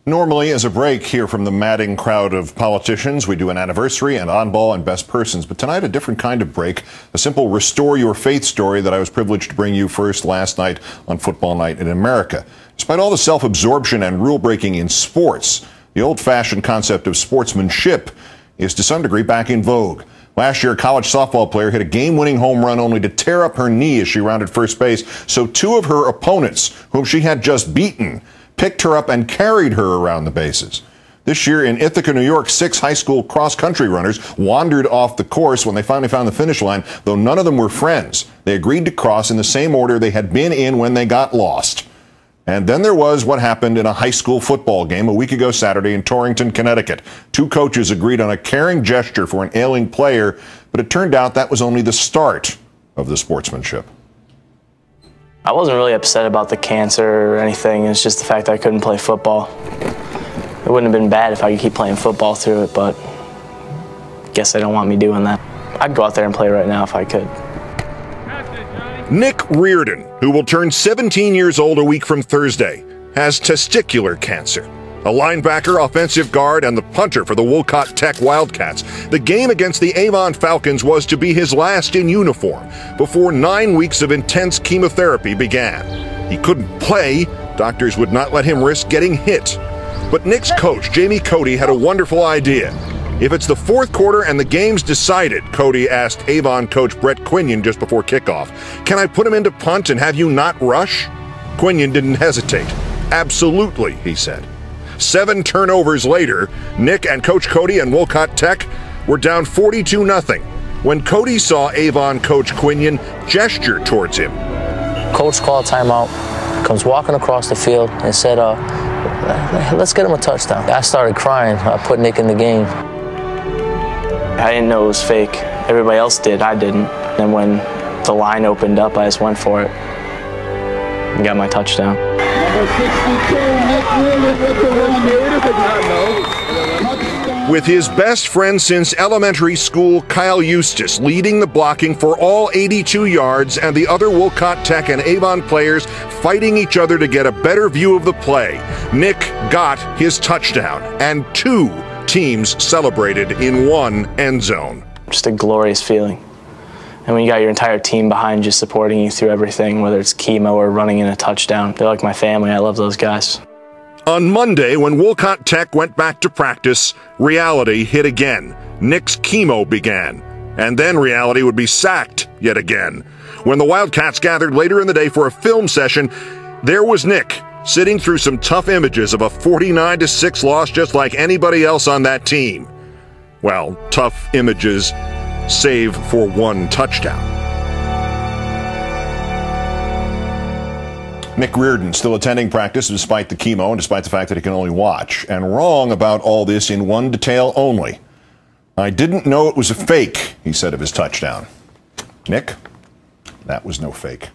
Normally, as a break here from the madding crowd of politicians, we do an anniversary and on-ball and best persons. But tonight, a different kind of break, a simple restore your faith story that I was privileged to bring you first last night on Football Night in America. Despite all the self-absorption and rule-breaking in sports, the old-fashioned concept of sportsmanship is to some degree back in vogue. Last year, a college softball player hit a game-winning home run only to tear up her knee as she rounded first base. So two of her opponents, whom she had just beaten, picked her up and carried her around the bases. This year in Ithaca, New York, 6 high school cross-country runners wandered off the course when they finally found the finish line, though none of them were friends. They agreed to cross in the same order they had been in when they got lost. And then there was what happened in a high school football game a week ago Saturday in Torrington, Connecticut. 2 coaches agreed on a caring gesture for an ailing player, but it turned out that was only the start of the sportsmanship. I wasn't really upset about the cancer or anything. It's just the fact that I couldn't play football. It wouldn't have been bad if I could keep playing football through it, but I guess they don't want me doing that. I'd go out there and play right now if I could. Nick Reardon, who will turn 17 years old a week from Thursday, has testicular cancer. A linebacker, offensive guard, and the punter for the Wolcott Tech Wildcats. The game against the Avon Falcons was to be his last in uniform before 9 weeks of intense chemotherapy began. He couldn't play. Doctors would not let him risk getting hit. But Nick's coach, Jamie Cody, had a wonderful idea. If it's the fourth quarter and the game's decided, Cody asked Avon coach Brett Quinion just before kickoff, "Can I put him into punt and have you not rush?" Quinion didn't hesitate. "Absolutely," he said. 7 turnovers later, Nick and Coach Cody and Wolcott Tech were down 42-0 when Cody saw Avon coach Quinion gesture towards him. Coach called timeout, comes walking across the field and said, let's get him a touchdown. I started crying. I put Nick in the game. I didn't know it was fake. Everybody else did. I didn't. And when the line opened up, I just went for it and got my touchdown. With his best friend since elementary school, Kyle Eustace, leading the blocking for all 82 yards, and the other Wolcott Tech and Avon players fighting each other to get a better view of the play, Nick got his touchdown, and 2 teams celebrated in one end zone. Just a glorious feeling. And when you got your entire team behind you, supporting you through everything, whether it's chemo or running in a touchdown, they're like my family. I love those guys. On Monday, when Wolcott Tech went back to practice, reality hit again. Nick's chemo began. And then reality would be sacked yet again. When the Wildcats gathered later in the day for a film session, there was Nick, sitting through some tough images of a 49-6 loss just like anybody else on that team. Well, tough images, save for 1 touchdown. Nick Reardon still attending practice despite the chemo and despite the fact that he can only watch. And wrong about all this in one detail only. "I didn't know it was a fake," he said of his touchdown. Nick, that was no fake.